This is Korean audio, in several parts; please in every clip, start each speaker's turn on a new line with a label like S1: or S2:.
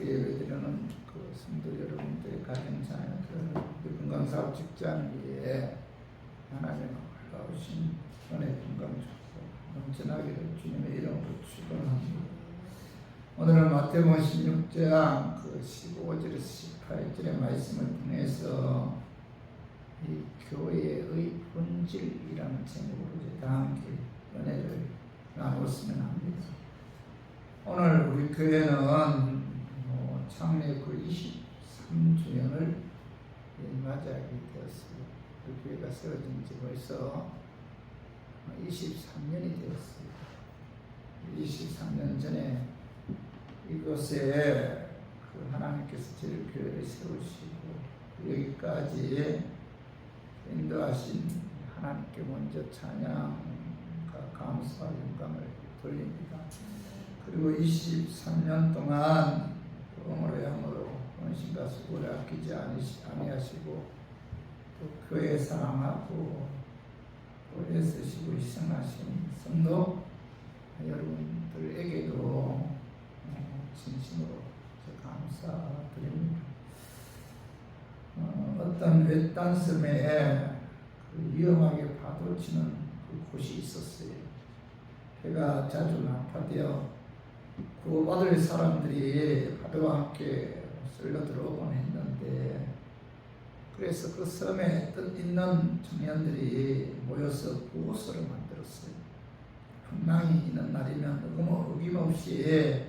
S1: 교회 드리는 그 성도 여러분들의 가정 자녀들, 건강사업 직장 위에 하나님의 놀라우신 은혜 건강 주고 넘쳐나기를 주님의 이름으로 축원합니다. 오늘은 마태복음 16장 그 15절에서 18절의 말씀을 통해서 이 교회의 본질이라는 제목으로 다 함께 은혜를 나누었으면 합니다. 오늘 우리 교회는 창립 그 23주년을 맞이하게 되었습니다. 우리 교회가 세워진 지 벌써 23년이 되었습니다. 23년 전에 이곳에 그 하나님께서 저희 교회를 세우시고 여기까지 인도하신 하나님께 먼저 찬양과 감사와 영광을 돌립니다. 그리고 23년 동안 영으로 양으로 헌신과 수고를 아끼지 아니하시고 또 교회 사랑하고 또 애쓰시고 희생하신 성도 여러분들에게도 진심으로 감사드립니다. 어떤 외딴섬에 그 위험하게 파도치는 그 곳이 있었어요. 해가 자주 난파되어 구원받을 사람들이 파도와 함께 쓸려 들어오곤 했는데, 그래서 그 섬에 있는 청년들이 모여서 구호소를 만들었어요. 풍랑이 있는 날이면 어김없이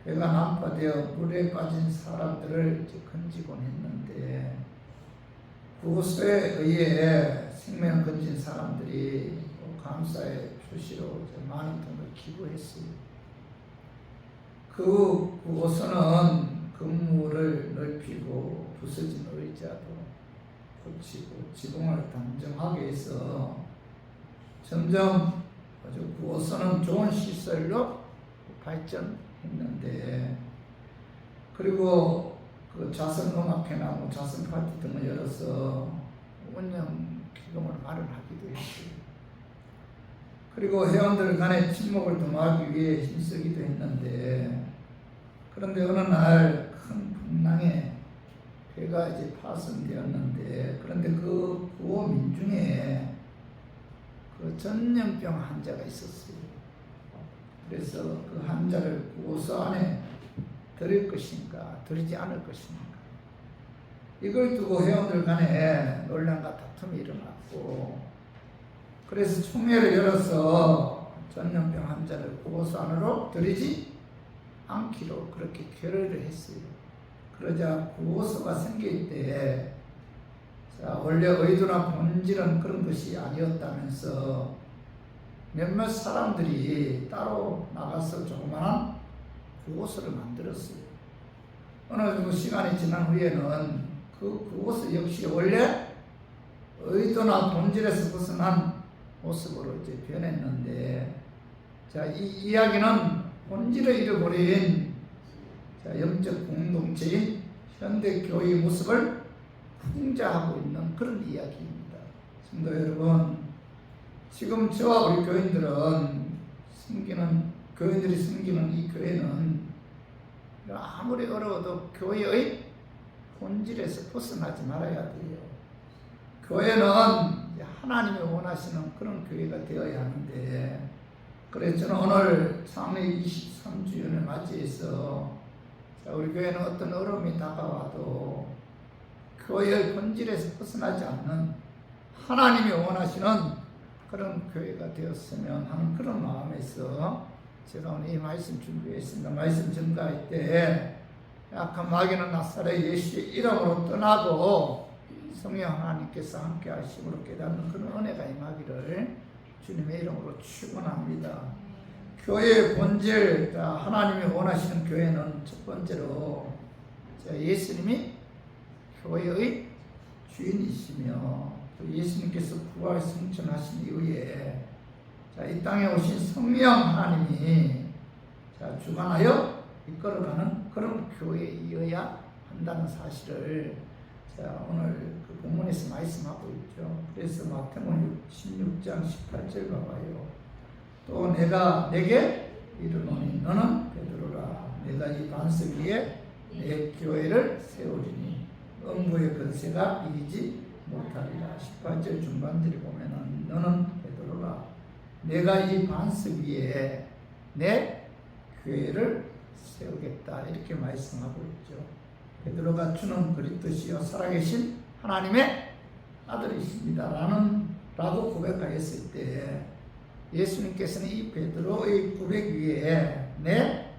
S1: 배가 난파되어 물에 빠진 사람들을 건지곤 했는데, 구호소에 의해 생명을 건진 사람들이 감사의 표시로 많은 돈을 기부했어요. 그 구호소는 건물을 넓히고 부서진 의자도 고치고 지붕을 단정하게 해서 점점 구호소는 좋은 시설로 발전했는데, 그리고 그 자선음악회나 자선파티 등을 열어서 운영 기금을 마련하기도 했어요. 그리고 회원들 간의 친목을 도모하기 위해 힘쓰기도 했는데, 그런데 어느 날 큰 풍랑에 배가 이제 파손되었는데, 그런데 그 구호민 중에 그 전염병 환자가 있었어요. 그래서 그 환자를 구호소 안에 들일 것인가 들이지 않을 것인가, 이걸 두고 회원들 간에 논란과 다툼이 일어났고, 그래서 총회를 열어서 전염병 환자를 구호소 안으로 들이지 않기로 그렇게 결의를 했어요. 그러자 구호소가 생길 때 원래 의도나 본질은 그런 것이 아니었다면서 몇몇 사람들이 따로 나가서 조그마한 구호소를 만들었어요. 어느 정도 시간이 지난 후에는 그 구호소 역시 원래 의도나 본질에서 벗어난 모습으로 이제 변했는데, 이 이야기는 본질을 잃어버린 영적 공동체인 현대교회의 모습을 풍자하고 있는 그런 이야기입니다. 성도 여러분, 지금 저와 우리 교인들이 섬기는 이 교회는 아무리 어려워도 교회의 본질에서 벗어나지 말아야 돼요. 교회는 하나님이 원하시는 그런 교회가 되어야 하는데, 그래서 저는 오늘 창립 23주년을 맞이해서 우리 교회는 어떤 어려움이 다가와도 교회의 본질에서 벗어나지 않는 하나님이 원하시는 그런 교회가 되었으면 하는 그런 마음에서 제가 오늘 이 말씀 준비했습니다. 말씀 전가할 때 약한 마귀는 나사렛 예수의 이름으로 떠나고 성령 하나님께서 함께 하심으로 깨닫는 그런 은혜가 임하기를 주님의 이름으로 축원합니다. 교회의 본질, 하나님이 원하시는 교회는 첫 번째로 예수님이 교회의 주인이시며, 예수님께서 부활 승천하신 이후에 이 땅에 오신 성령 하나님이 주관하여 이끌어가는 그런 교회이어야 한다는 사실을 오늘 그 본문에서 말씀하고 있죠. 그래서 마태복음 16장 18절 봐봐요. 또 내가 내게 이르노니 너는 베드로라. 내가 이 반석 위에 내 교회를 세우리니 음부의 권세가 이기지 못하리라. 18절 중반절에 보면은 너는 베드로라 내가 이 반석 위에 내 교회를 세우겠다 이렇게 말씀하고 있죠. 베드로가 주는 그리스도시요 살아계신 하나님의 아들이십니다 라고 고백하였을 때 예수님께서는 이 베드로의 고백 위에 내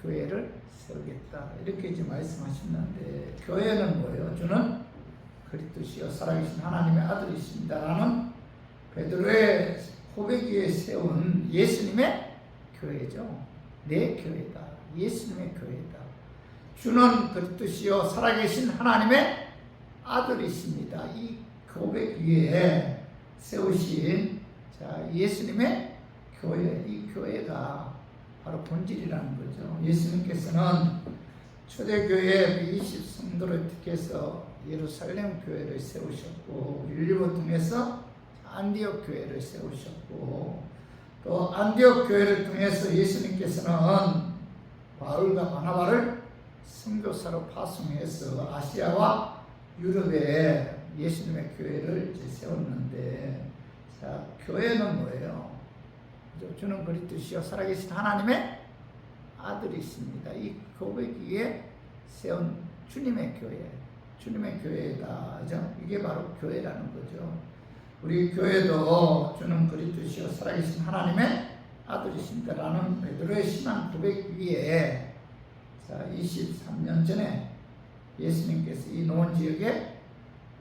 S1: 교회를 세우겠다 이렇게 이제 말씀하셨는데, 교회는 뭐예요? 주는 그리스도시요 살아계신 하나님의 아들이십니다 라는 베드로의 고백 위에 세운 예수님의 교회죠. 내 교회다. 예수님의 교회다. 주는 그리스도시요 살아계신 하나님의 아들이십니다. 이 고백 위에 세우신 예수님의 교회, 이 교회가 바로 본질이라는 거죠. 예수님께서는 초대교회 20성도를 택해서 예루살렘 교회를 세우셨고, 율법을 통해서 안디옥 교회를 세우셨고, 또 안디옥 교회를 통해서 예수님께서는 바울과 바나바를 선교사로 파송해서 아시아와 유럽에 예수님의 교회를 세웠는데, 교회는 뭐예요? 주는 그리스도시요 살아계신 하나님의 아들이십니다. 이 고백 위에 세운 주님의 교회, 주님의 교회다. 이게 바로 교회라는 거죠. 우리 교회도 주는 그리스도시요 살아계신 하나님의 아들이십니다라는 베드로의 신앙 고백 위에 23년 전에 예수님께서 이 노원 지역에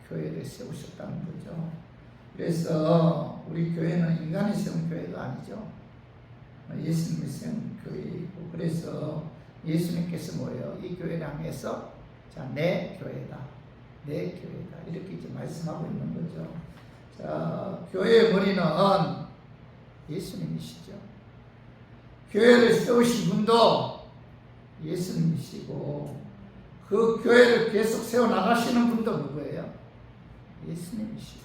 S1: 교회를 세우셨다는 거죠. 그래서 우리 교회는 인간이 세운 교회가 아니죠. 예수님이 세운 교회이고, 그래서 예수님께서 뭐예요? 이 교회를 향해서 내 교회다, 내 교회다 이렇게 이제 말씀하고 있는 거죠. 교회의 머리는 예수님이시죠. 교회를 세우신 분도 예수님이시고, 그 교회를 계속 세워 나가시는 분도 누구예요? 예수님이시죠.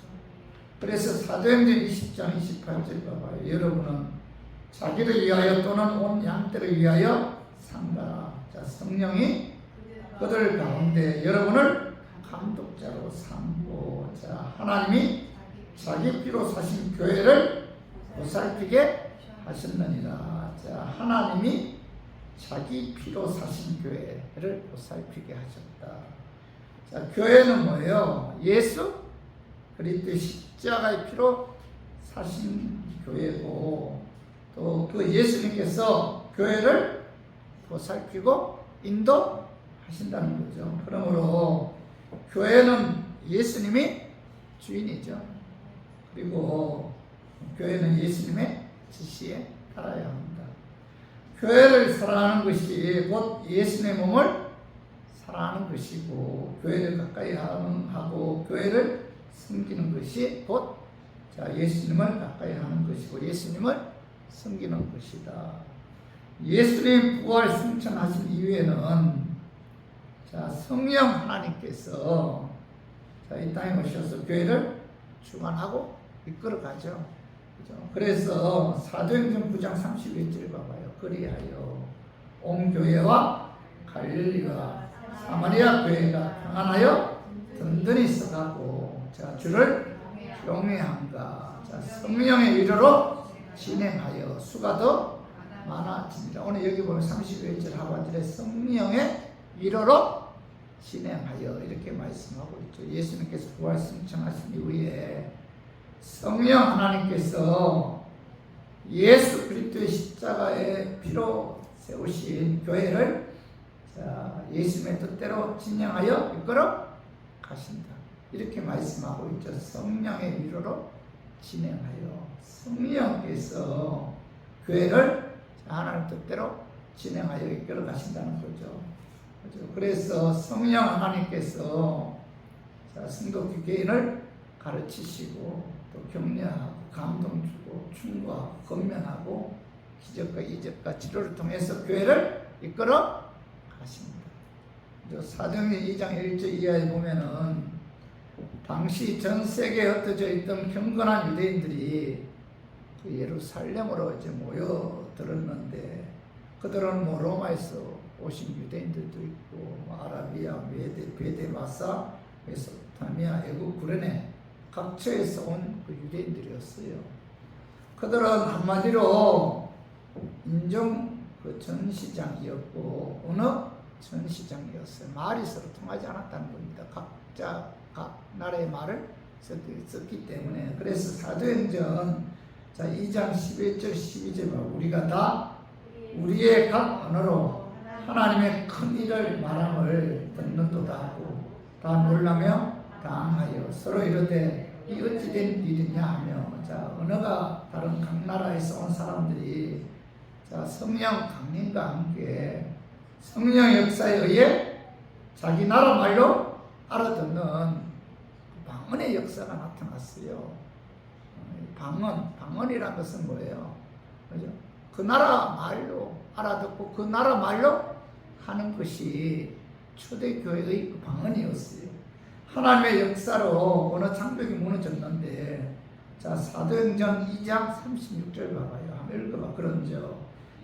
S1: 그래서 사도행전 20장 28절 봐봐요. 여러분은 자기를 위하여 또는 온 양떼를 위하여 산다. 성령이 그들 가운데 여러분을 감독자로 삼고, 하나님이 자기 피로 사신 교회를 보살피게 하셨느니라. 하나님이 자기 피로 사신 교회를 보살피게 하셨다. 교회는 뭐예요? 예수 그리스도의 십자가의 피로 사신 교회고, 또 그 예수님께서 교회를 보살피고 인도하신다는 거죠. 그러므로 교회는 예수님이 주인이죠. 그리고 교회는 예수님의 지시에 따라야 합니다. 교회를 사랑하는 것이 곧 예수님의 몸을 사랑하는 것이고, 교회를 가까이 하고 교회를 섬기는 것이 곧 예수님을 가까이 하는 것이고 예수님을 섬기는 것이다. 예수님 부활 승천하신 이후에는 성령 하나님께서 이 땅에 오셔서 교회를 주관하고 이끌어가죠. 그래서 사도행전 9장 31절 봐봐요. 그리하여 온 교회와 갈릴리와 사마리아 교회가 평안하여 든든히 서가고 주를 경외함과 성령의 위로로 진행하여 수가 더 많아집니다. 오늘 여기 보면 31절 하반절에 성령의 위로로 진행하여 이렇게 말씀하고 있죠. 예수님께서 부활 승천하신 이후에 성령 하나님께서 예수 그리스도의 십자가의 피로 세우신 교회를 예수님의 뜻대로 진행하여 이끌어 가신다. 이렇게 말씀하고 있죠. 성령의 위로로 진행하여 성령께서 교회를 하나님 뜻대로 진행하여 이끌어 가신다는 거죠. 그래서 성령 하나님께서 성도 개인을 가르치시고 또 격려하고 감동 주고 충고하고 건면하고 기적과 이적과 치료를 통해서 교회를 이끌어 가십니다. 사도행전 2장 1절 이하에 보면은 당시 전 세계에 흩어져 있던 경건한 유대인들이 예루살렘으로 이제 모여들었는데, 그들은 로마에서 오신 유대인들도 있고 아라비아, 베데마사, 메소포타미아, 애국, 구레네 각처에서 온 그 유대인들이었어요. 그들은 한마디로 인종 그 전시장이었고 언어 전시장이었어요. 말이 서로 통하지 않았다는 겁니다. 각자 각 나라의 말을 썼기 때문에. 그래서 사도행전 2장 11절 12절 우리가 다 우리의 각 언어로 하나님의 큰 일을 말함을 듣는도다 하고 다 놀라며 당하여 서로 이르되 이 어찌된 일이냐 하며. 언어가 다른 각 나라에서 온 사람들이 성령 강림과 함께 성령 역사에 의해 자기 나라 말로 알아듣는 방언의 역사가 나타났어요. 방언이라는 것은 뭐예요? 그죠? 그 나라 말로 알아듣고 그 나라 말로 하는 것이 초대교회의 그 방언이었어요. 하나님의 역사로 어느 장벽이 무너졌는데, 사도행전 2장 36절 봐봐요. 한번 읽어봐. 그런즉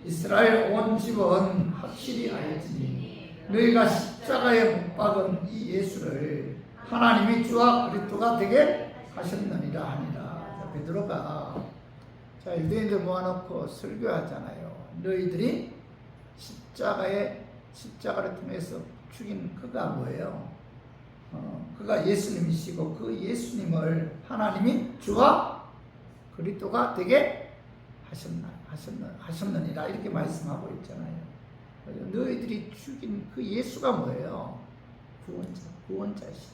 S1: 이스라엘 온 집은 확실히 알지니 너희가 십자가에 못 박은 이 예수를 하나님이 주와 그리스도가 되게 하셨느니라 하니라. 베드로가 유대인들 모아놓고 설교하잖아요. 너희들이 십자가를 통해서 죽인 그가 뭐예요? 그가 예수님이시고 그 예수님을 하나님이 주와 그리스도가 되게 하셨느니라 이렇게 말씀하고 있잖아요. 너희들이 죽인 그 예수가 뭐예요? 구원자시다.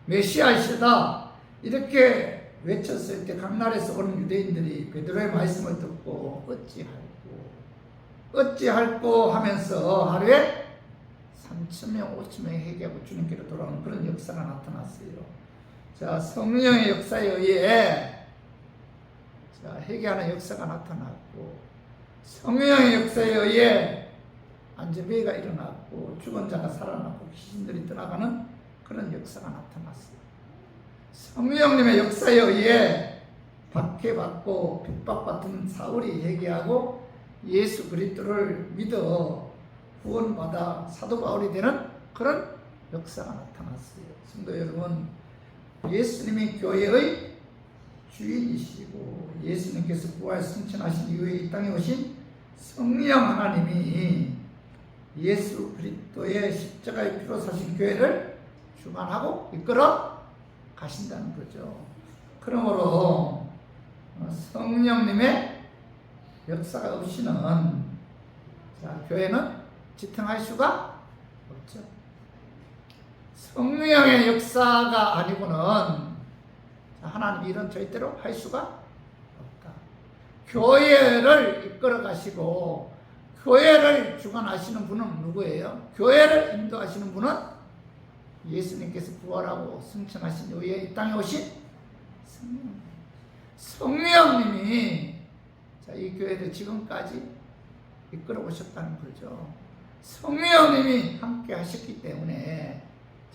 S1: 메시아이시다. 이렇게 외쳤을 때 각 나라에서 오는 유대인들이 베드로의 말씀을 듣고 어찌할꼬 하면서 하루에 3,000명, 5,000명이 회개하고 주님께로 돌아오는 그런 역사가 나타났어요. 성령의 역사에 의해 회개하는 역사가 나타났고, 성령의 역사에 의해 안전병이가 일어났고, 죽은 자가 살아났고, 귀신들이 떠나가는 그런 역사가 나타났어요. 성령님의 역사에 의해 박해받고 핍박받은 사울이 회개하고 예수 그리스도를 믿어 구원받아 사도 바울이 되는 그런 역사가 나타났어요. 성도 여러분, 예수님이 교회의 주인이시고 예수님께서 부활 승천하신 이후에 이 땅에 오신 성령 하나님이 예수 그리스도의 십자가의 피로 사신 교회를 주관하고 이끌어 가신다는 거죠. 그러므로 성령님의 역사가 없이는 교회는 지탱할 수가 없죠. 성령의 역사가 아니고는 하나님이 이런 절대로 할 수가 없다. 교회를 이끌어 가시고 교회를 주관하시는 분은 누구예요? 교회를 인도하시는 분은 예수님께서 부활하고 승천하신 이후에 이 땅에 오신 성령님이 이 교회를 지금까지 이끌어 오셨다는 거죠. 성령님이 함께 하셨기 때문에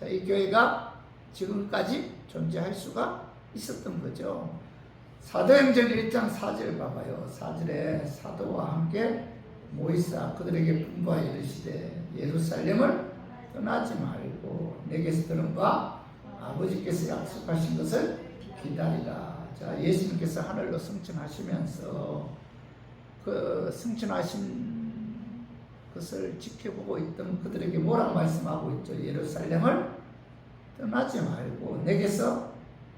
S1: 이 교회가 지금까지 존재할 수가 있었던 거죠. 사도행전 1장 4절 봐봐요. 4절에 사도와 함께 모이사 그들에게 분부하여 이르시되 예루살렘을 떠나지 말고 내게서 들은 바 아버지께서 약속하신 것을 기다리라. 예수님께서 하늘로 승천하시면서 그 승천하신 것을 지켜보고 있던 그들에게 뭐라고 말씀하고 있죠? 예루살렘을 떠나지 말고 내게서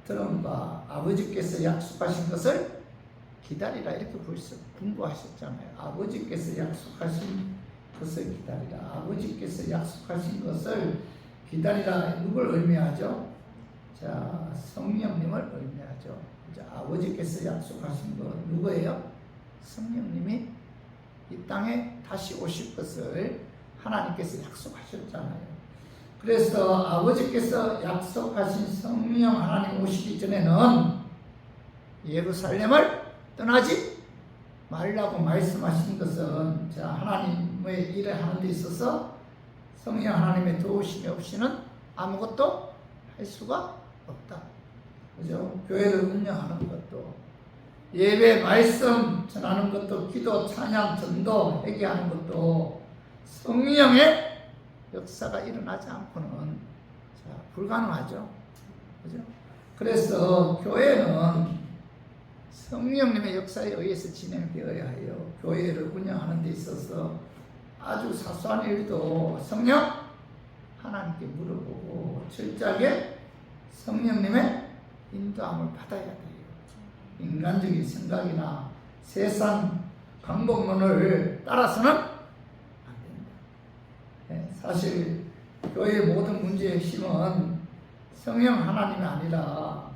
S1: 들은 바 아버지께서 약속하신 것을 기다리라. 이렇게 벌써 분부하셨잖아요. 아버지께서 약속하신 것을 기다리라. 아버지께서 약속하신 것을 기다리라. 누굴 의미하죠? 성령님을 의미하죠. 아버지께서 약속하신 것 누구예요? 성령님이 이 땅에 다시 오실 것을 하나님께서 약속하셨잖아요. 그래서 아버지께서 약속하신 성령 하나님 오시기 전에는 예루살렘을 떠나지 말라고 말씀하신 것은 하나님의 일을 하는 데 있어서 성령 하나님의 도우심이 없이는 아무것도 할 수가 없다. 그죠? 교회를 운영하는 것도, 예배 말씀 전하는 것도, 기도 찬양 전도 회개하는 것도, 성령의 역사가 일어나지 않고는 불가능하죠. 그죠? 그래서 교회는 성령님의 역사에 의해서 진행되어야 해요. 교회를 운영하는 데 있어서 아주 사소한 일도 성령 하나님께 물어보고 철저하게 성령님의 인도함을 받아야 돼요. 인간적인 생각이나 세상 방법론을 따라서는 안 됩니다. 사실 교회의 모든 문제의 힘은 성령 하나님이 아니라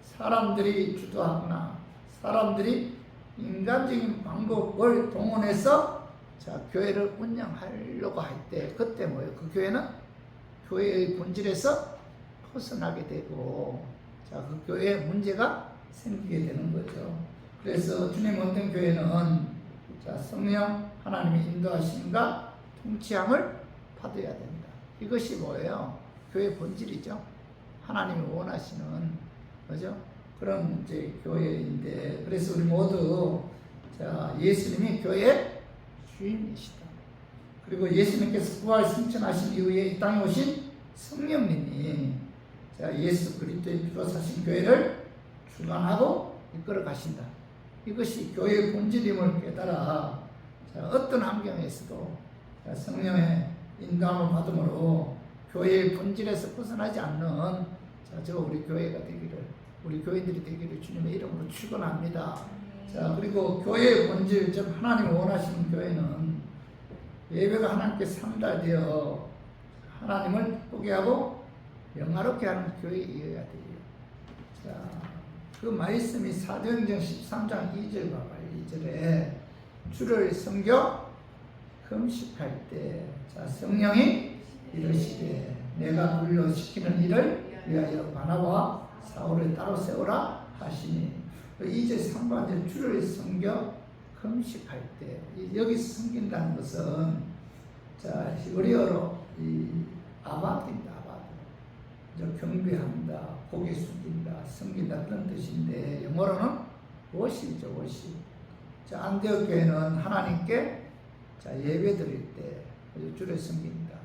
S1: 사람들이 주도하거나 사람들이 인간적인 방법을 동원해서 교회를 운영하려고 할 때 그때 뭐예요? 그 교회는 교회의 본질에서 벗어나게 되고 그 교회에 문제가 생기게 되는 거죠. 그래서 주님 얻는 교회는 성령 하나님의 인도하심과 통치함을 받아야 됩니다. 이것이 뭐예요? 교회 본질이죠. 하나님이 원하시는 거죠. 그런 이제 교회인데, 그래서 우리 모두 예수님이 교회의 주인이시다. 그리고 예수님께서 부활 승천하신 이후에 이 땅에 오신 성령님이 예수 그리스도의 피로 사신 교회를 주관하고 이끌어 가신다. 이것이 교회의 본질임을 깨달아 어떤 환경에서도 성령의 인도함을 받음으로 교회의 본질에서 벗어나지 않는 우리 교회가 되기를, 우리 교인들이 되기를 주님의 이름으로 축원합니다. 그리고 교회의 본질, 즉 하나님이 원하시는 교회는 예배가 하나님께 상달되어 하나님을 기쁘게 하고 영화롭게 하는 교회이어야 돼요. 그 말씀이 사도행전 13장 2절 봐봐요. 2절에 주를 섬겨 금식할 때 성령이 이르시되 내가 불러 시키는 일을 위하여 바나바와 사울을 따로 세우라 하시니, 2절 3반절 주를 섬겨 금식할 때, 여기서 섬긴다는 것은 히브리어로 아바드입니다. 아바드. 경배한다, 고개 숙인다, 섬긴다 그런 뜻인데 영어로는 워십이죠. 워십. 안디옥 교회는 하나님께 예배 드릴 때 주를 섬긴다,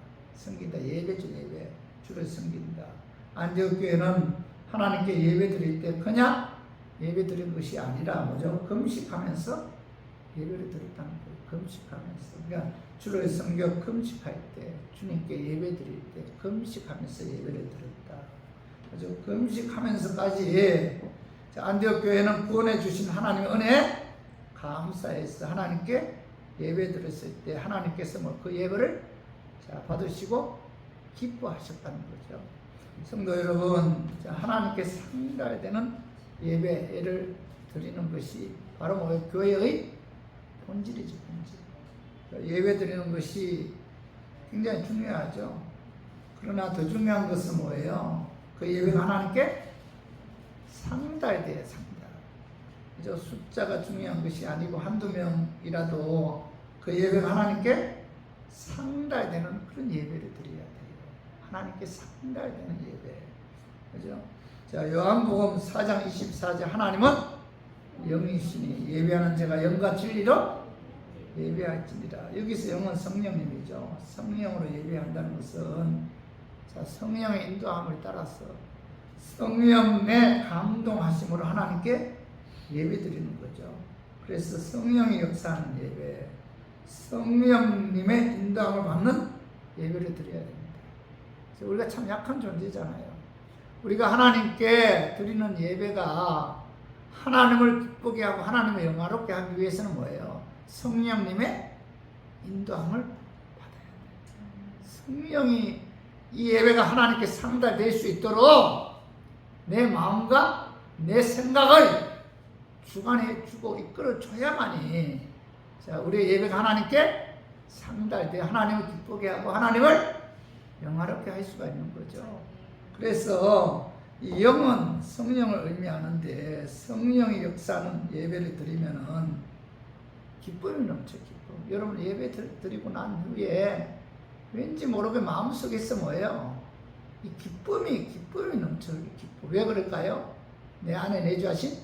S1: 예배죠. 예배, 주를 섬긴다. 안디옥 교회는 하나님께 예배 드릴 때 그냥 예배 드린 것이 아니라 뭐죠? 금식하면서 예배를 드렸다는 거예요. 금식하면서. 그러니까 주를 섬겨 금식할 때, 주님께 예배 드릴 때 금식하면서 예배를 드렸다. 그래서 금식하면서까지 안디옥 교회는 구원해 주신 하나님의 은혜 감사해서 하나님께 예배 드렸을 때 하나님께서 그 예배를 받으시고 기뻐하셨다는 거죠. 성도 여러분, 하나님께 상달되는 예배를 드리는 것이 바로 교회의 본질이죠. 본질. 예배 드리는 것이 굉장히 중요하죠. 그러나 더 중요한 것은 뭐예요? 그 예배가 하나님께 상달돼야 상달. 그죠? 숫자가 중요한 것이 아니고 한두 명이라도 그 예배가 하나님께 상달되는 그런 예배를 드려야 돼요. 하나님께 상달되는 예배. 그죠? 요한복음 4장 24절 하나님은 영이시니 예배하는 자가 영과 진리로 예배할지니라. 여기서 영은 성령님이죠. 성령으로 예배한다는 것은 성령의 인도함을 따라서 성령의 감동하심으로 하나님께 예배드리는 거죠. 그래서 성령의 역사하는 예배, 성령님의 인도함을 받는 예배를 드려야 됩니다. 우리가 참 약한 존재잖아요. 우리가 하나님께 드리는 예배가 하나님을 기쁘게 하고 하나님을 영화롭게 하기 위해서는 뭐예요? 성령님의 인도함을 받아야 돼요. 성령이 이 예배가 하나님께 상달될 수 있도록 내 마음과 내 생각을 주관해 주고 이끌어 줘야만이 우리의 예배가 하나님께 상달되어 하나님을 기쁘게 하고 하나님을 영화롭게 할 수가 있는 거죠. 그래서 이 영은 성령을 의미하는데 성령의 역사는 예배를 드리면은 기쁨이 넘쳐. 기쁨. 여러분 예배 드리고 난 후에 왠지 모르게 마음속에서 뭐예요? 이 기쁨이 넘쳐. 기쁨. 왜 그럴까요? 내 안에 내주하신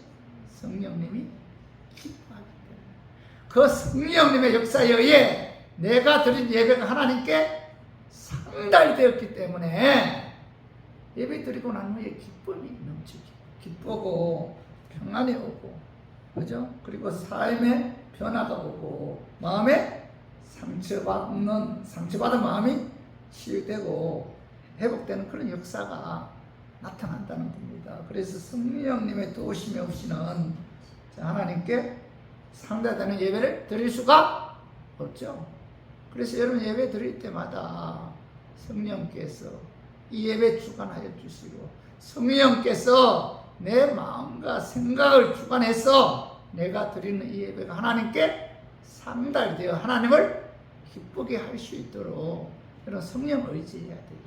S1: 성령님이 기뻐하기 때문에. 그 성령님의 역사에 의해 내가 드린 예배가 하나님께 상달되었기 때문에 예배 드리고 난 후에 기쁨이 넘치고 기쁘고 평안이 오고, 그죠? 그리고 삶의 변화가 오고 마음에 상처받은 마음이 치유되고 회복되는 그런 역사가 나타난다는 겁니다. 그래서 성령님의 도우심이 없이는 하나님께 상달되는 예배를 드릴 수가 없죠. 그래서 여러분 예배 드릴 때마다 성령께서 이 예배 주관하여 주시고, 성령께서 내 마음과 생각을 주관해서 내가 드리는 이 예배가 하나님께 상달되어 하나님을 기쁘게 할 수 있도록 여러분 성령 의지해야 돼요.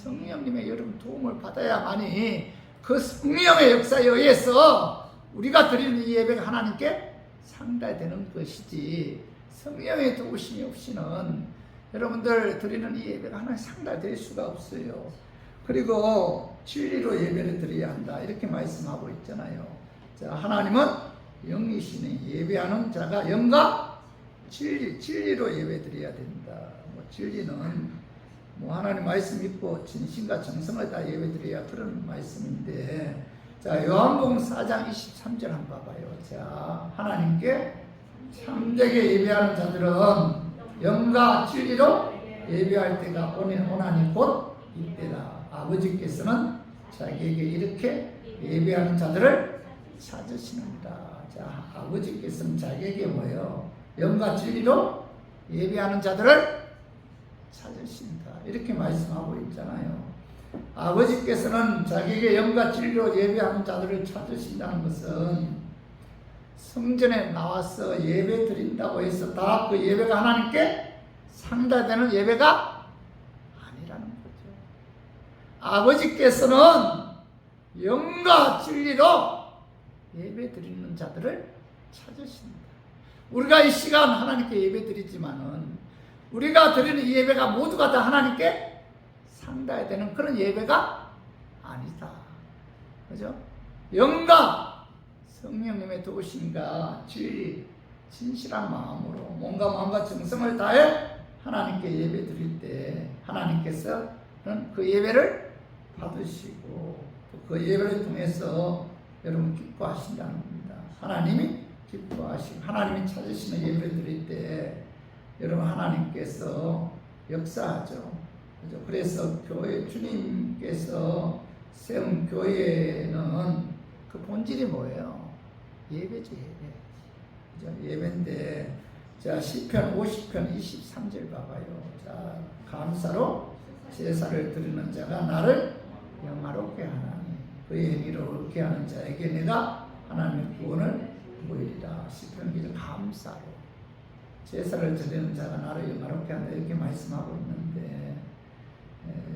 S1: 성령님의 여러분 도움을 받아야만이 그 성령의 역사에 의해서 우리가 드리는 이 예배가 하나님께 상달되는 것이지, 성령의 도우심이 없이는 여러분들 드리는 이 예배가 하나님 상달될 수가 없어요. 그리고 진리로 예배를 드려야 한다 이렇게 말씀하고 있잖아요. 자, 하나님은 영이시니 예배하는 자가 영과 진리로 예배 드려야 된다. 진리는 하나님 말씀 믿고 진심과 정성을 다 예배 드려야 그런 말씀인데, 자, 요한복음 4장 23절 한번 봐봐요. 자, 하나님께 참되게 예배하는 자들은 영과 진리로 예배할 때가 오나니 곧 이때다. 아버지께서는 자기에게 이렇게 예배하는 자들을 찾으시는다. 자, 아버지께서는 자기에게 뭐예요? 영과 진리로 예배하는 자들을 찾으신다. 이렇게 말씀하고 있잖아요. 아버지께서는 자기에게 영과 진리로 예배하는 자들을 찾으신다는 것은 성전에 나와서 예배 드린다고 해서 다 그 예배가 하나님께 상달되는 예배가 아니라는 거죠. 아버지께서는 영과 진리로 예배 드리는 자들을 찾으신다. 우리가 이 시간 하나님께 예배 드리지만은 우리가 드리는 이 예배가 모두가 다 하나님께 상달되는 그런 예배가 아니다. 그죠? 영과 성령님의 도우심과 진리, 진실한 마음으로 몸과 마음과 정성을 다해 하나님께 예배 드릴 때 하나님께서는 그 예배를 받으시고 그 예배를 통해서 여러분 기뻐하신다는 겁니다. 하나님이 기뻐하시고 하나님이 찾으시는 예배를 드릴 때 여러분 하나님께서 역사하죠. 그죠? 그래서 교회 주님께서 세운 교회는 그 본질이 뭐예요? 예배죠, 예배. 그죠? 예배인데, 자, 시편 50편 23절 봐봐요. 자, 감사로 제사를 드리는 자가 나를 영화롭게 하나니 그의 행위를 옳게 하는 자에게 내가 하나님의 구원을 보이리라. 시편 기도 감사로 제사를 드리는 자가 나를 영화롭게 한다 이렇게 말씀하고 있는데,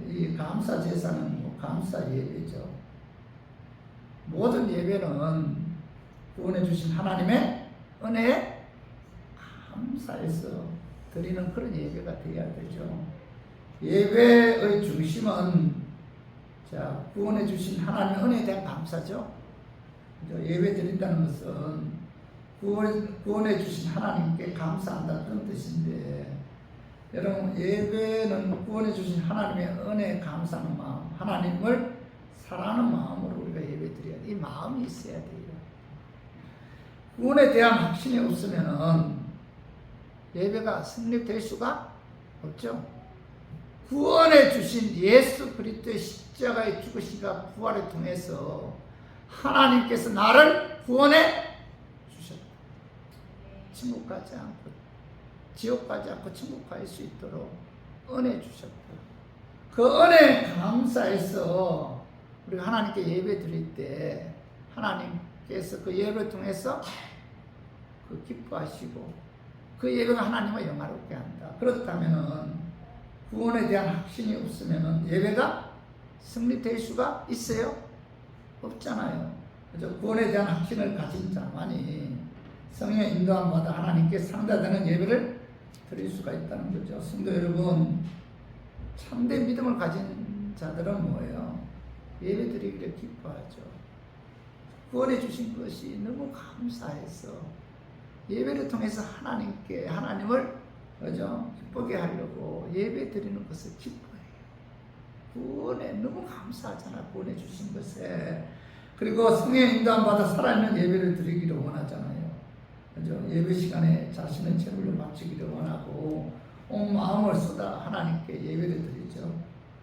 S1: 이 감사 제사는 감사 예배죠. 모든 예배는 구원해 주신 하나님의 은혜에 감사해서 드리는 그런 예배가 되어야 되죠. 예배의 중심은 자, 구원해 주신 하나님의 은혜에 대한 감사죠. 예배 드린다는 것은 구원해 주신 하나님께 감사한다 그런 뜻인데, 여러분 예배는 구원해 주신 하나님의 은혜에 감사하는 마음, 하나님을 사랑하는 마음으로 우리가 예배 드려야 돼. 이 마음이 있어야 돼요. 구원에 대한 확신이 없으면 예배가 성립될 수가 없죠. 구원해 주신 예수 그리스도의 십자가의 죽으심과 부활을 통해서 하나님께서 나를 구원해 주셨다. 천국 가지 않고 지옥 가지 않고 천국 갈 수 있도록 은혜 주셨다. 그 은혜에 감사해서 우리가 하나님께 예배 드릴 때 하나님께서 그 예배를 통해서 그 기뻐하시고 그 예배가 하나님을 영화롭게 한다. 그렇다면은 구원에 대한 확신이 없으면은 예배가 성립될 수가 있어요? 없잖아요. 그죠? 구원에 대한 확신을 가진 자만이 성령의 인도함 받아 하나님께 상달되는 예배를 드릴 수가 있다는 거죠. 성도 여러분, 참된 믿음을 가진 자들은 뭐예요? 예배 드리기를 기뻐하죠. 구원해 주신 것이 너무 감사해서 예배를 통해서 하나님을 그죠? 기쁘게 하려고 예배 드리는 것을 기뻐해요. 구원에 너무 감사하잖아. 구원해 주신 것에. 그리고 성령의 인도함 받아 살아있는 예배를 드리기를 원하잖아요. 그죠? 예배 시간에 자신의 제물로 바치기를 원하고 온 마음을 쏟아 하나님께 예배를 드리죠.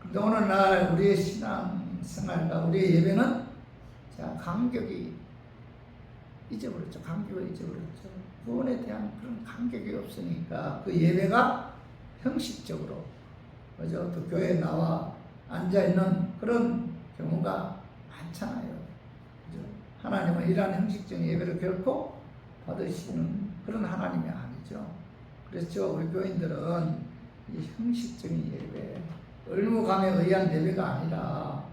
S1: 그런데 오늘날 우리의 신앙생활과 우리의 예배는 자, 감격이 잊어버렸죠. 감격을 잊어버렸죠. 구원에 대한 그런 감격이 없으니까 그 예배가 형식적으로, 그죠? 또 교회에 나와 앉아있는 그런 경우가 많잖아요. 그죠? 하나님은 이러한 형식적인 예배를 결코 받으시는 그런 하나님이 아니죠. 그래서 우리 교인들은 이 형식적인 예배, 의무감에 의한 예배가 아니라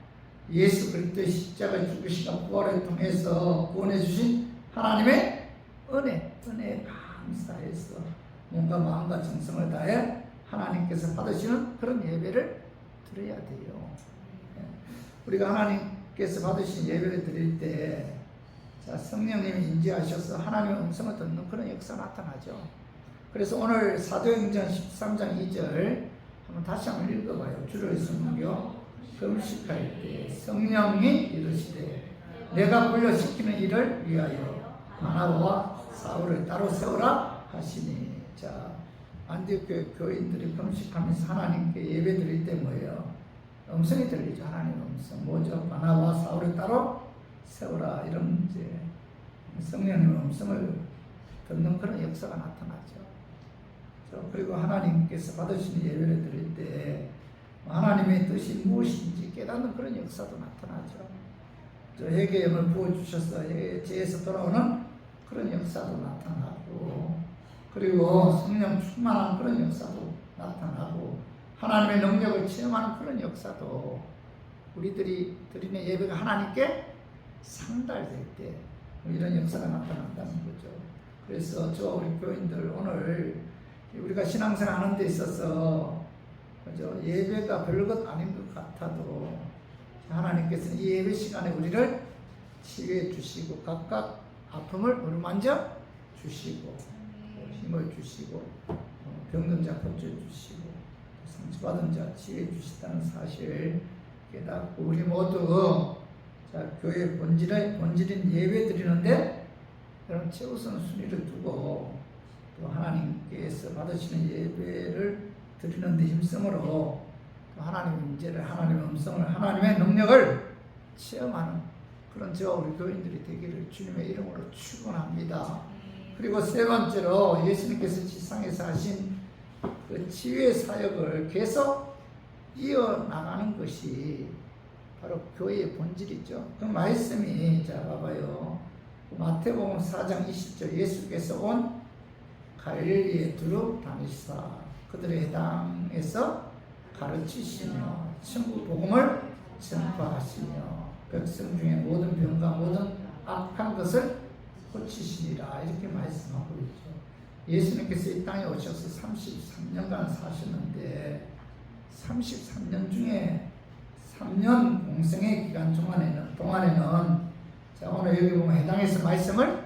S1: 예수 그리스도의 십자가 죽으시고 부활을 통해서 구원해 주신 하나님의 은혜에 감사해서 몸과 마음과 정성을 다해 하나님께서 받으시는 그런 예배를 드려야 돼요. 우리가 하나님께서 받으신 예배를 드릴 때 자, 성령님이 인지하셔서 하나님의 음성을 듣는 그런 역사가 나타나죠. 그래서 오늘 사도행전 13장 2절 한번 다시 한번 읽어봐요. 주를 섬겨 금식할 때 성령이 이르시되 내가 불러시키는 일을 위하여 바나바와 사울을 따로 세우라 하시니. 자, 안디옥 교인들이 금식하면서 하나님께 예배 드릴 때 뭐예요? 음성이 들리죠. 하나님의 음성. 뭐죠? 바나바와 사울을 따로 세우라. 이런 이제 성령님의 음성을 듣는 그런 역사가 나타나죠. 그리고 하나님께서 받으시는 예배를 드릴 때 하나님의 뜻이 무엇인지 깨닫는 그런 역사도 나타나죠. 회개의 영을 부어주셔서 죄에서 돌아오는 그런 역사도 나타나고, 그리고 성령 충만한 그런 역사도 나타나고, 하나님의 능력을 체험하는 그런 역사도 우리들이 드리는 예배가 하나님께 상달될 때 이런 역사가 나타난다는 거죠. 그래서 저 우리 교인들 오늘 우리가 신앙생활 하는 데 있어서 그죠? 예배가 별것 아닌 것 같아도 하나님께서는 이 예배 시간에 우리를 치유해 주시고 각각 아픔을 어루만져 주시고 힘을 주시고 병든 자 고쳐 주시고 상처받은 자 치유해 주시다는 사실 깨닫고 우리 모두 자, 교회 본질인 예배 드리는데 여러분 최우선 순위를 두고 또 하나님께서 받으시는 예배를 드리는 데 힘쓰므로 또 하나님의 문제를, 하나님의 음성을, 하나님의 능력을 체험하는 그런 저와 우리 교인들이 되기를 주님의 이름으로 축원합니다. 그리고 세 번째로 예수님께서 지상에서 하신 그 치유의 사역을 계속 이어나가는 것이 바로 교회의 본질이죠. 그 말씀이 자 봐봐요. 마태복음 4장 20절 예수께서 온 갈릴리에 두루 다니시사 그들의 해당에서 가르치시며 천국 복음을 전파하시며 백성 중에 모든 병과 모든 악한 것을 고치시니라 이렇게 말씀하고 있죠. 예수님께서 이 땅에 오셔서 33년간 사셨는데 33년 중에 3년 공생의 기간 동안에는 자 오늘 여기 보면 해당에서 말씀을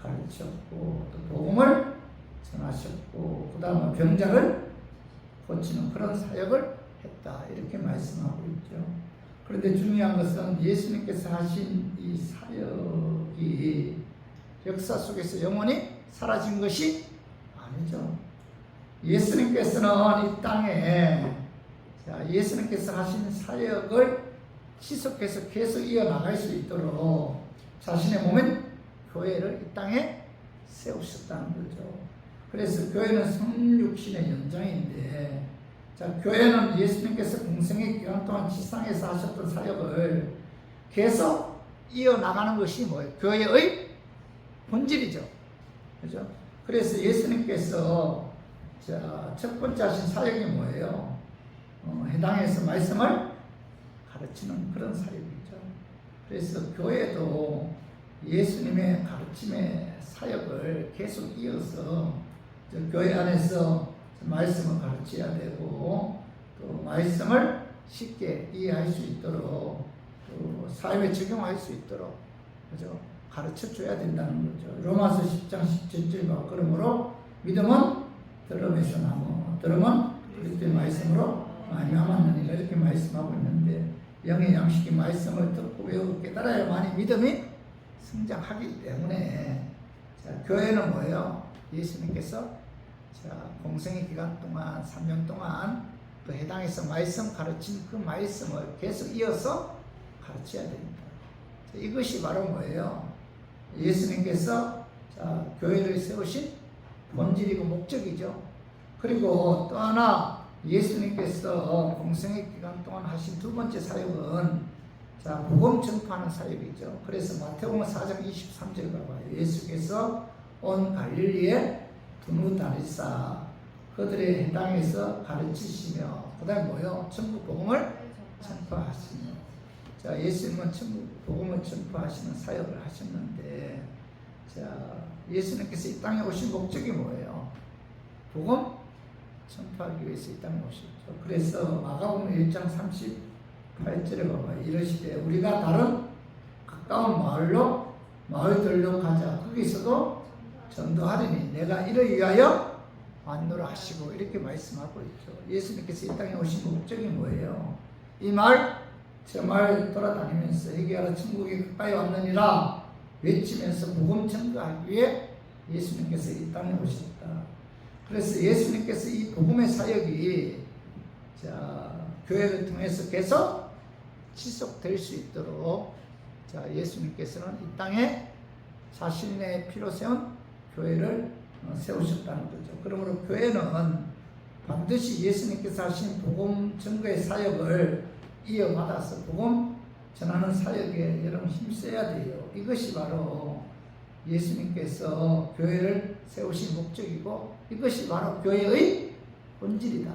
S1: 가르쳤고 또 복음을 전하셨고 그 다음에 병자를 고치는 그런 사역을 했다 이렇게 말씀하고 있죠. 그런데 중요한 것은 예수님께서 하신 이 사역이 역사 속에서 영원히 사라진 것이 아니죠. 예수님께서는 이 땅에 자, 예수님께서 하신 사역을 지속해서 계속 이어나갈 수 있도록 자신의 몸인 교회를 이 땅에 세우셨다는 거죠. 그래서 교회는 성육신의 연장인데 자, 교회는 예수님께서 공생의 기간 동안 지상에서 하셨던 사역을 계속 이어나가는 것이 뭐예요? 교회의 본질이죠. 그죠? 그래서 예수님께서 자, 첫 번째 하신 사역이 뭐예요? 해당에서 말씀을 가르치는 그런 사역이죠. 그래서 교회도 예수님의 가르침의 사역을 계속 이어서 교회 안에서 말씀을 가르쳐야 되고 또 말씀을 쉽게 이해할 수 있도록 또 삶에 적용할 수 있도록 그죠? 가르쳐 줘야 된다는 거죠. 로마서 10장 17절 그러므로 믿음은 들음에서 나무, 들음은 그리스도의 말씀으로 말미암았느니라 이렇게 말씀하고 있는데 영의 양식이 말씀을 듣고 외우고 깨달아야만이 믿음이 성장하기 때문에 자, 교회는 뭐예요? 예수님께서 자, 공생의 기간 동안 3년 동안 그 해당에서 말씀 가르친 그 말씀을 계속 이어서 가르쳐야 됩니다. 자, 이것이 바로 뭐예요? 예수님께서 자, 교회를 세우신 본질이고 목적이죠. 그리고 또 하나 예수님께서 공생의 기간 동안 하신 두 번째 사역은 자, 복음 전파하는 사역이죠. 그래서 마태복음 4장 23절 봐봐요. 예수께서 온 갈릴리에 두루 다니사 그들의 해당에서 가르치시며 그 다음에 뭐요? 천국 복음을 전파하시며 자, 예수님은 천국 복음을 전파하시는 사역을 하셨는데 자, 예수님께서 이 땅에 오신 목적이 뭐예요? 복음 전파하기 위해서 이 땅에 오셨죠. 그래서 마가복음 1장 38절에 봐봐요. 이러시되 우리가 다른 가까운 마을들로 가자. 거기서도 전도하리니 내가 이를 위하여 왔노라 하시고 이렇게 말씀하고 있죠. 예수님께서 이 땅에 오신 목적이 뭐예요? 이 마을 저 마을 돌아다니면서 회개하라 천국이 가까이 왔느니라 외치면서 복음 전도하기 위해 예수님께서 이 땅에 오셨다. 그래서 예수님께서 이 복음의 사역이 자, 교회를 통해서 계속 지속될 수 있도록 자, 예수님께서는 이 땅에 자신의 피로 세운 교회를 세우셨다는 거죠. 그러므로 교회는 반드시 예수님께서 하신 복음 전도의 사역을 이어받아서 복음 전하는 사역에 여러분 힘써야 돼요. 이것이 바로 예수님께서 교회를 세우신 목적이고 이것이 바로 교회의 본질이다.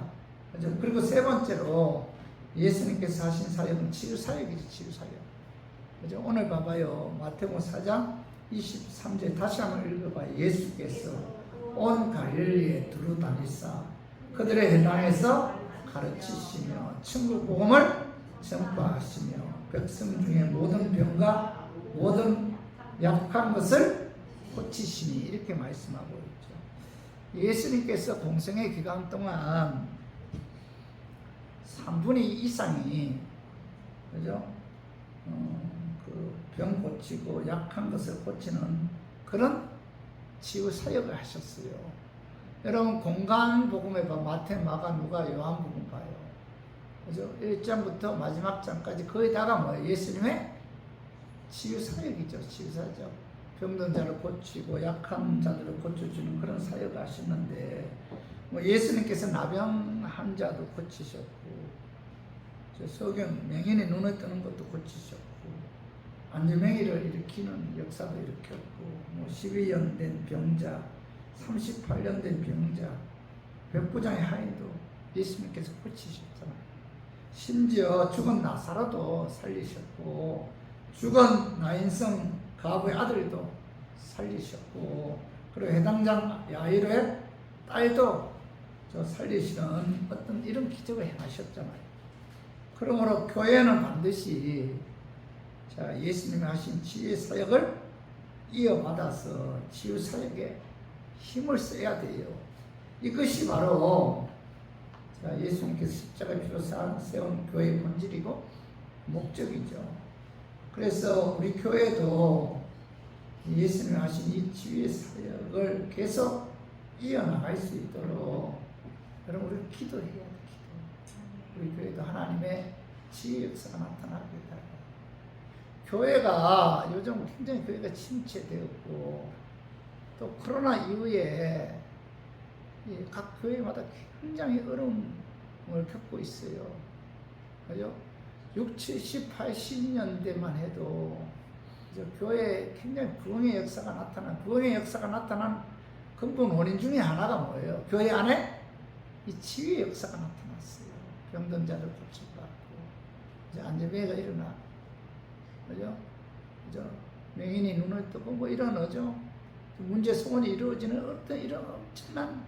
S1: 그죠? 그리고 세 번째로 예수님께서 하신 사역은 치유 사역이죠. 치유 사역. 그죠? 오늘 봐봐요. 마태복음 4장 23절 다시 한번 읽어봐요. 예수께서 온 갈릴리에 두루 다니사 그들의 해당에서 가르치시며 천국 복음을 전파하시며 백성 중에 모든 병과 모든 약한 것을 고치시니 이렇게 말씀하고 있죠. 예수님께서 공생의 기간 동안 3분의 2 이상이 그죠? 그 병 고치고 약한 것을 고치는 그런 치유 사역을 하셨어요. 여러분 공간 복음에 봐 마태, 마가, 누가, 요한 복음 봐요. 그죠? 1장부터 마지막 장까지 거의 다가 뭐예요? 예수님의 치유 사역이죠. 치유 사역. 병든 자를 고치고 약한 자들을 고쳐주는 그런 사역을 하셨는데 뭐 예수님께서 나병한 자도 고치셨고 소경 맹인의 눈을 뜨는 것도 고치셨고 안전맹이를 일으키는 역사도 일으켰고 뭐 12년 된 병자 38년 된 병자 백부장의 하인도 예수님께서 고치셨잖아요. 심지어 죽은 나사로도 살리셨고 죽은 나인성 가부의 아들도 살리셨고 그리고 해당장 야이로의 딸도 살리시는 어떤 이런 기적을 행하셨잖아요. 그러므로 교회는 반드시 자, 예수님이 하신 치유의 사역을 이어받아서 치유 사역에 힘을 써야 돼요. 이것이 바로 자, 예수님께서 십자가의 피로 세운 교회의 본질이고 목적이죠. 그래서 우리 교회도 예수님이 하신 이 치유의 사역을 계속 이어나갈 수 있도록 여러분 우리 기도해야 돼요. 기도. 우리 교회도 하나님의 치유 역사가 나타나겠다. 교회가 요즘 굉장히 교회가 침체되었고 또 코로나 이후에 각 교회마다 굉장히 어려움을 겪고 있어요. 그죠? 60, 70, 80년대만 해도 교회에 굉장히 부흥의 역사가 부흥의 역사가 나타난 근본 원인 중에 하나가 뭐예요? 교회 안에 이 치유의 역사가 나타났어요. 병든 자를 고쳐받고 안전병가 일어나, 그죠? 맹인이 눈을 뜨고 뭐 이런 문제 소원이 이루어지는 어떤 이런 엄청난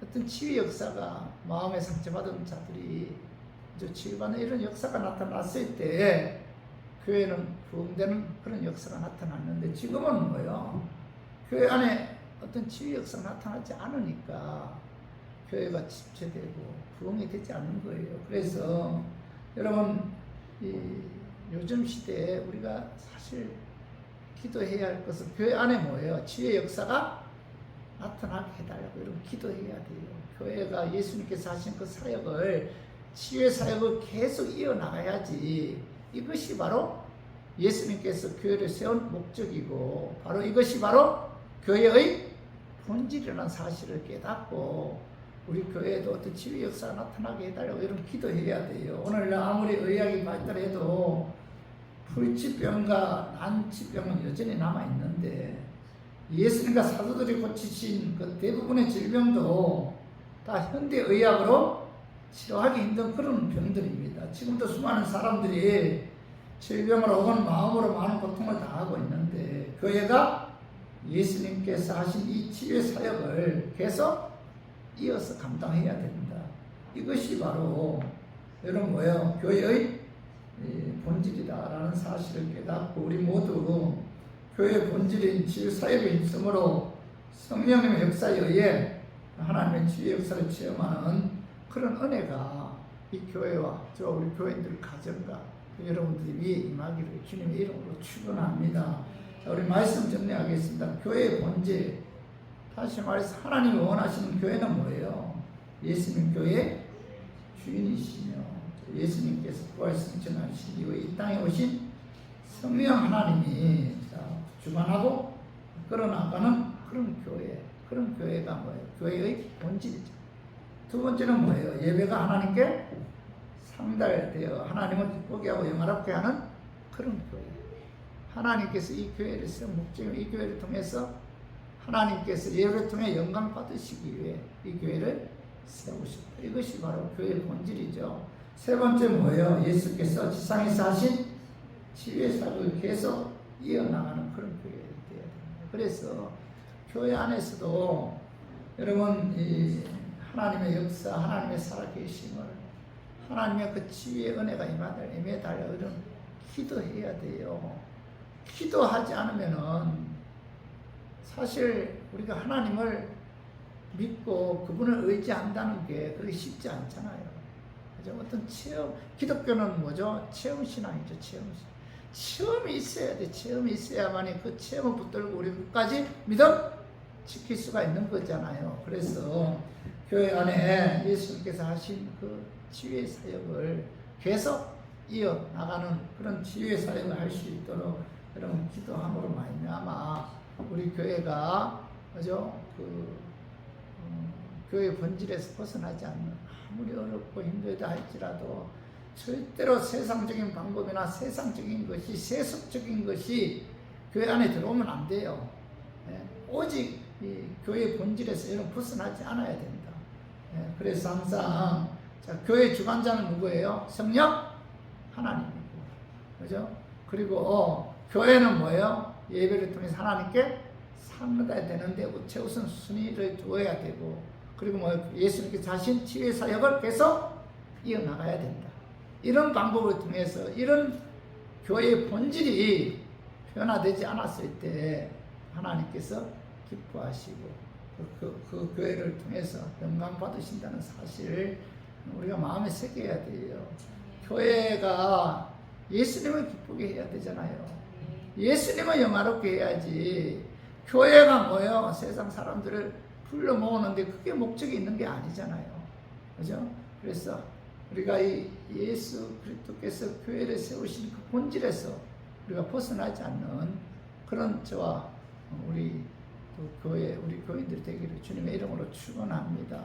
S1: 어떤 치유 역사가 마음의 상처받은 자들이 치유받는 이런 역사가 나타났을 때 교회는 부흥되는 그런 역사가 나타났는데 지금은 뭐예요? 교회 안에 어떤 치유 역사가 나타나지 않으니까 교회가 집체되고 부흥이 되지 않는 거예요. 그래서 여러분 요즘 시대에 우리가 사실 기도해야 할 것은 교회 안에 뭐예요? 치유의 역사가 나타나게 해달라고 여러분 기도해야 돼요. 교회가 예수님께서 하신 그 사역을 치유의 사역을 계속 이어나가야지. 이것이 바로 예수님께서 교회를 세운 목적이고 바로 이것이 바로 교회의 본질이라는 사실을 깨닫고 우리 교회에도 어떤 치유 역사가 나타나게 해달라고 여러분 기도해야 돼요. 오늘 아무리 의학이 발달해도 불치병과 난치병은 여전히 남아있는데 예수님과 사도들이 고치신 그 대부분의 질병도 다 현대의학으로 치료하기 힘든 그런 병들입니다. 지금도 수많은 사람들이 질병으로 혹은 마음으로 많은 고통을 당하고 있는데 교회가 예수님께서 하신 이 치유의 사역을 계속 이어서 감당해야 됩니다. 이것이 바로 여러분 뭐예요? 교회의 본질이다라는 사실을 깨닫고 우리 모두 교회의 본질인 치유 사역의 힘쓰므로 성령님의 역사에 의해 하나님의 치유 역사를 체험하는 그런 은혜가 이 교회와 저 우리 교인들 가정과 여러분들이 위에 임하기를 주님의 이름으로 축원합니다. 자, 우리 말씀 정리하겠습니다. 교회의 본질, 다시 말해서 하나님이 원하시는 교회는 뭐예요? 예수님 교회의 주인이시며 예수님께서 부활승천하신 이후에 이 땅에 오신 성령 하나님이 주관하고 끌어나가는 그런 교회, 그런 교회가 뭐예요? 교회의 본질이죠. 두 번째는 뭐예요? 예배가 하나님께 상달되어 하나님을 기쁘게 하고 영화롭게 하는 그런 교회. 하나님께서 이 교회를 세운 목적이 이 교회를 통해서 하나님께서 예배를 통해 영광 받으시기 위해 이 교회를 세우셨다. 이것이 바로 교회의 본질이죠. 세 번째 뭐예요? 예수께서 지상에서 하신 치유의 사역을 계속 이어나가는 그런 교회가 되어야 됩니다. 그래서 교회 안에서도 여러분 이 하나님의 역사, 하나님의 살아계심을 하나님의 그 치유의 은혜가 임해달라 이런 기도해야 돼요. 기도하지 않으면은 사실 우리가 하나님을 믿고 그분을 의지한다는 게 그렇게 쉽지 않잖아요. 그죠? 어떤 체험, 기독교는 뭐죠? 체험신앙이죠, 체험신앙. 체험이 있어야 돼. 체험이 있어야만이 그 체험을 붙들고 우리 끝까지 믿음 지킬 수가 있는 거잖아요. 그래서 교회 안에 예수님께서 하신 그 치유의 사역을 계속 이어나가는 그런 치유의 사역을 할 수 있도록 여러분 기도함으로 말미암아 우리 교회가 그죠? 교회 본질에서 벗어나지 않는 아무리 어렵고 힘들다 할지라도 절대로 세상적인 방법이나 세상적인 것이 세속적인 것이 교회 안에 들어오면 안 돼요. 오직 이 교회 본질에서 이런 벗어나지 않아야 됩니다. 그래서 항상 자, 교회 주관자는 누구예요? 성령 하나님이고, 그죠? 그리고 교회는 뭐예요? 예배를 통해서 하나님께 상받아야 되는데 최우선 순위를 두어야 되고, 그리고 뭐 예수님께서 하신 치유의 사역을 계속 이어나가야 된다. 이런 방법을 통해서 이런 교회의 본질이 변화되지 않았을 때 하나님께서 기뻐하시고 그 교회를 통해서 영광 받으신다는 사실을 우리가 마음에 새겨야 돼요. 교회가 예수님을 기쁘게 해야 되잖아요. 예수님을 영화롭게 해야지. 교회가 뭐예요? 세상 사람들을 불러 모으는데 그게 목적이 있는 게 아니잖아요. 그죠? 그래서 우리가 이 예수 그리스도께서 교회를 세우신 그 본질에서 우리가 벗어나지 않는 그런 저와 우리 또 교회, 우리 교인들 되기를 주님의 이름으로 축원합니다.